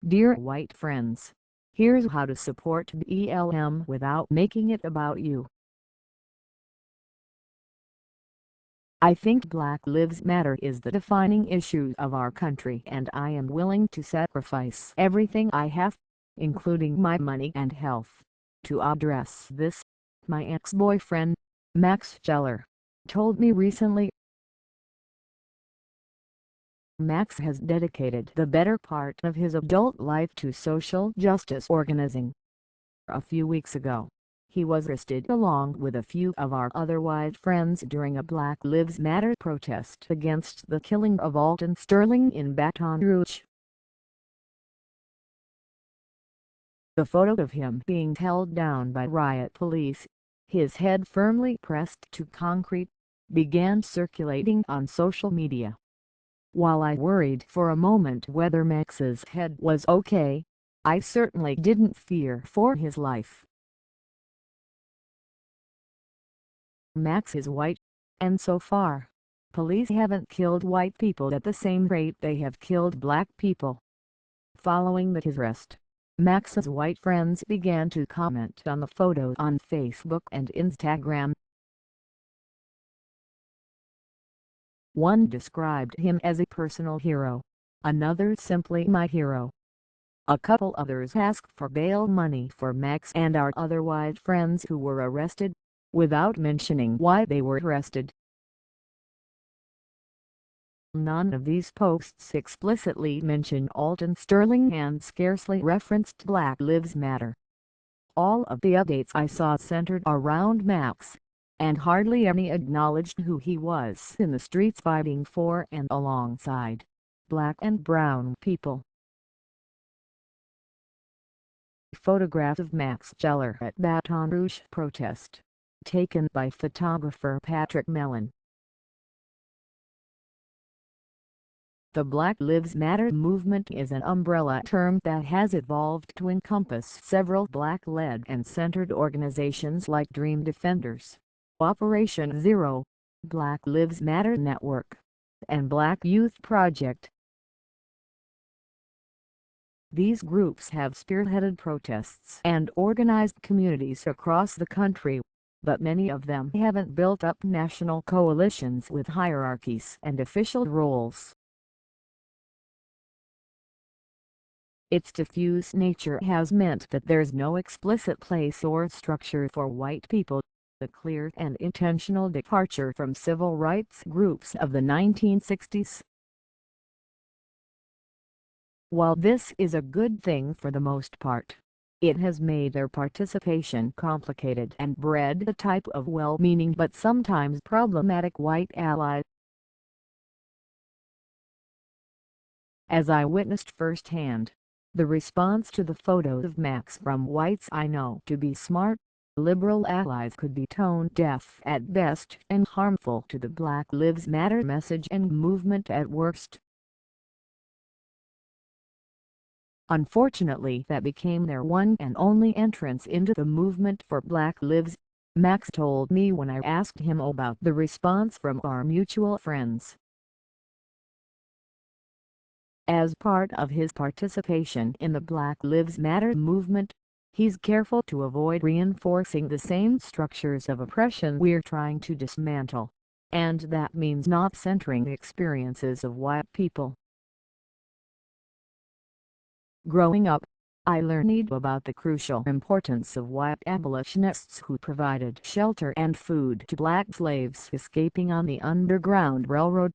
Dear white friends, here's how to support BLM without making it about you. I think Black Lives Matter is the defining issue of our country, and I am willing to sacrifice everything I have, including my money and health, to address this. My ex-boyfriend, Max Scheller, told me recently. Max has dedicated the better part of his adult life to social justice organizing. A few weeks ago, he was arrested along with a few of our other white friends during a Black Lives Matter protest against the killing of Alton Sterling in Baton Rouge. The photo of him being held down by riot police, his head firmly pressed to concrete, began circulating on social media. While I worried for a moment whether Max's head was okay, I certainly didn't fear for his life. Max is white, and so far, police haven't killed white people at the same rate they have killed black people. Following his arrest, Max's white friends began to comment on the photo on Facebook and Instagram. One described him as a personal hero, another simply my hero. A couple others asked for bail money for Max and our other white friends who were arrested, without mentioning why they were arrested. None of these posts explicitly mention Alton Sterling and scarcely referenced Black Lives Matter. All of the updates I saw centered around Max, and hardly any acknowledged who he was in the streets fighting for and alongside black and brown people. Photograph of Max Scheller at Baton Rouge protest, taken by photographer Patrick Mellon. The Black Lives Matter movement is an umbrella term that has evolved to encompass several Black-led and centered organizations like Dream Defenders, Operation Zero, Black Lives Matter Network, and Black Youth Project. These groups have spearheaded protests and organized communities across the country, but many of them haven't built up national coalitions with hierarchies and official roles. Its diffuse nature has meant that there's no explicit place or structure for white people, a clear and intentional departure from civil rights groups of the 1960s. While this is a good thing for the most part, it has made their participation complicated and bred a type of well-meaning but sometimes problematic white ally. As I witnessed firsthand, the response to the photo of Max from whites I know to be smart, liberal allies could be tone-deaf at best and harmful to the Black Lives Matter message and movement at worst. Unfortunately, that became their one and only entrance into the movement for Black Lives, Max told me when I asked him about the response from our mutual friends. As part of his participation in the Black Lives Matter movement, he's careful to avoid reinforcing the same structures of oppression we're trying to dismantle, and that means not centering the experiences of white people. Growing up, I learned about the crucial importance of white abolitionists who provided shelter and food to black slaves escaping on the Underground Railroad.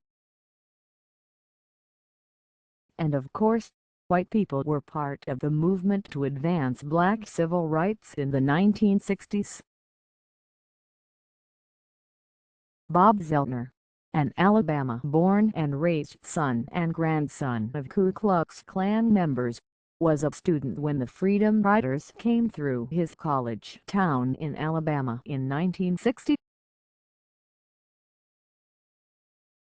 And of course, white people were part of the movement to advance black civil rights in the 1960s. Bob Zeltner, an Alabama-born and raised son and grandson of Ku Klux Klan members, was a student when the Freedom Riders came through his college town in Alabama in 1960.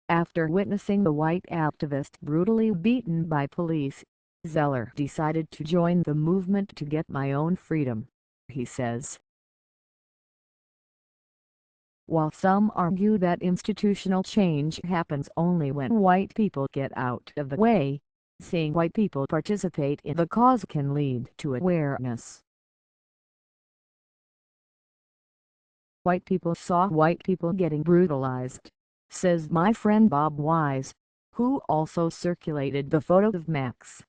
After witnessing the white activist brutally beaten by police, Zeller decided to join the movement to get my own freedom, he says. While some argue that institutional change happens only when white people get out of the way, Seeing white people participate in the cause can lead to awareness. White people saw white people getting brutalized, says my friend Bob Wise, who also circulated the photo of Max.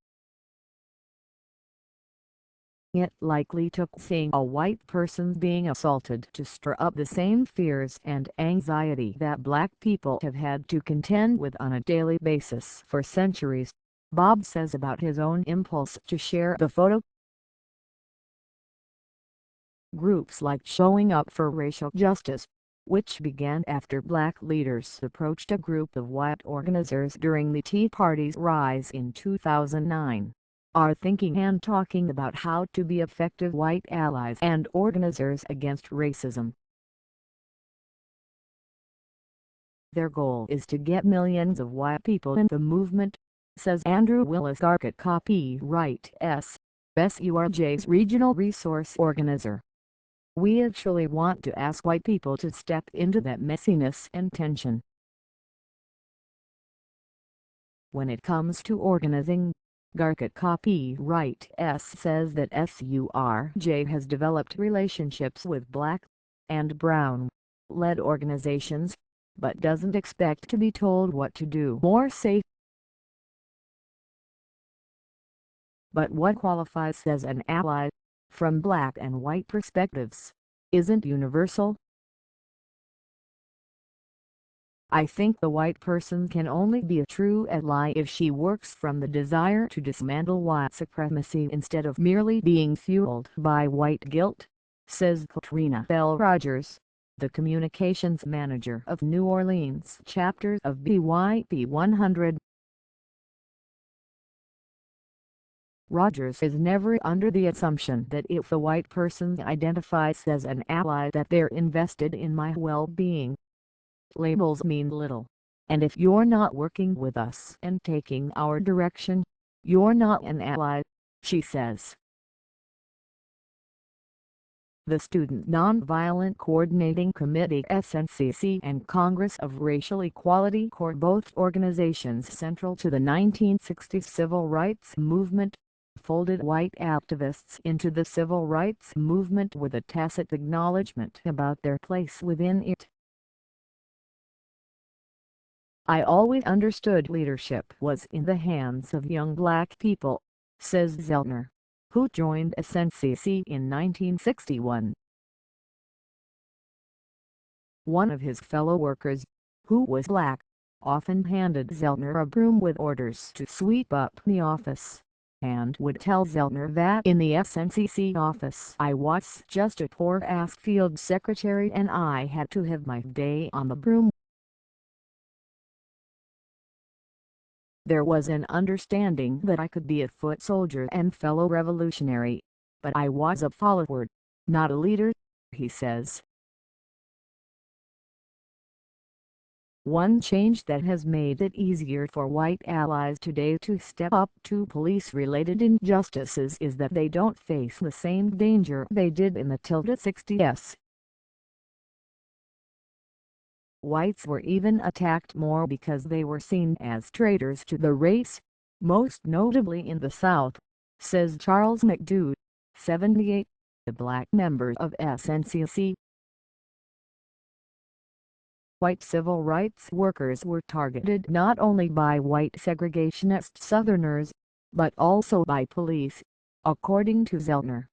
It likely took seeing a white person being assaulted to stir up the same fears and anxiety that black people have had to contend with on a daily basis for centuries, Bob says about his own impulse to share the photo. Groups like Showing Up for Racial Justice, which began after black leaders approached a group of white organizers during the Tea Party's rise in 2009, are thinking and talking about how to be effective white allies and organizers against racism. Their goal is to get millions of white people in the movement, says Andrew Willis Garkett, Copyright SURJ's regional resource organizer. We actually want to ask white people to step into that messiness and tension. When it comes to organizing, Garkett Copyright says that SURJ has developed relationships with black and brown-led organizations, but doesn't expect to be told what to do or say. But what qualifies as an ally, from black and white perspectives, isn't universal. I think the white person can only be a true ally if she works from the desire to dismantle white supremacy instead of merely being fueled by white guilt, says Katrina Bell Rogers, the communications manager of New Orleans chapters of BYP 100. Rogers is never under the assumption that if a white person identifies as an ally that they're invested in my well-being. Labels mean little, and if you're not working with us and taking our direction, you're not an ally, she says. The Student Nonviolent Coordinating Committee (SNCC) and Congress of Racial Equality Corps, both organizations central to the 1960s civil rights movement, folded white activists into the civil rights movement with a tacit acknowledgement about their place within it. I always understood leadership was in the hands of young black people, says Zeltner, who joined SNCC in 1961. One of his fellow workers, who was black, often handed Zeltner a broom with orders to sweep up the office, and would tell Zeltner that in the SNCC office I was just a poor-ass field secretary and I had to have my day on the broom. There was an understanding that I could be a foot soldier and fellow revolutionary, but I was a follower, not a leader, he says. One change that has made it easier for white allies today to step up to police-related injustices is that they don't face the same danger they did in the 60s. Whites were even attacked more because they were seen as traitors to the race, most notably in the South, says Charles McDood, 78, a black member of SNCC. White civil rights workers were targeted not only by white segregationist Southerners, but also by police, according to Zeltner.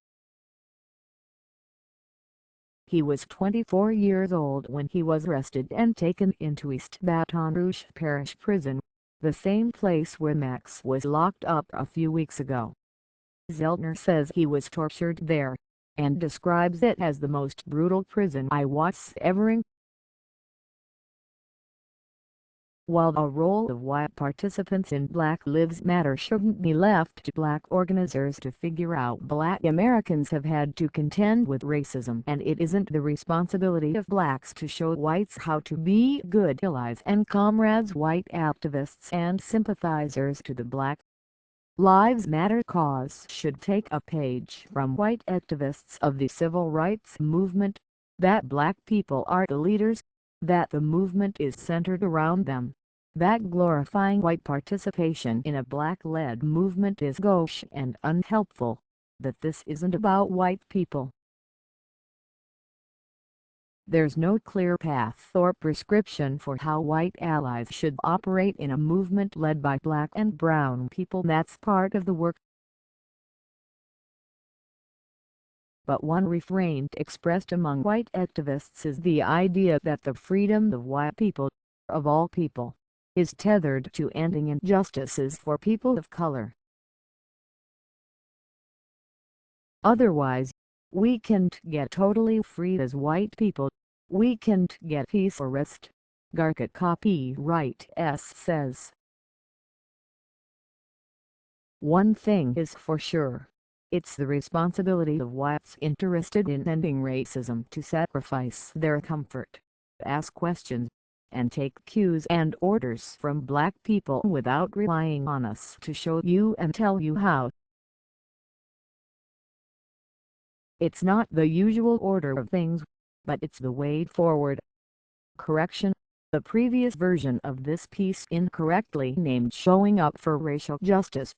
He was 24 years old when he was arrested and taken into East Baton Rouge Parish Prison, the same place where Max was locked up a few weeks ago. Zeltner says he was tortured there, and describes it as the most brutal prison I was ever in. While the role of white participants in Black Lives Matter shouldn't be left to black organizers to figure out, black Americans have had to contend with racism, and it isn't the responsibility of blacks to show whites how to be good allies and comrades. White activists and sympathizers to the Black Lives Matter cause should take a page from white activists of the civil rights movement, that black people are the leaders, that the movement is centered around them, that glorifying white participation in a black-led movement is gauche and unhelpful, that this isn't about white people. There's no clear path or prescription for how white allies should operate in a movement led by black and brown people. That's part of the work. But one refrain expressed among white activists is the idea that the freedom of white people, of all people, is tethered to ending injustices for people of color. Otherwise, we can't get totally free as white people, we can't get peace or rest, Garcat Copyright S says. One thing is for sure. It's the responsibility of whites interested in ending racism to sacrifice their comfort, ask questions, and take cues and orders from black people without relying on us to show you and tell you how. It's not the usual order of things, but it's the way forward. Correction: the previous version of this piece incorrectly named Showing Up for Racial Justice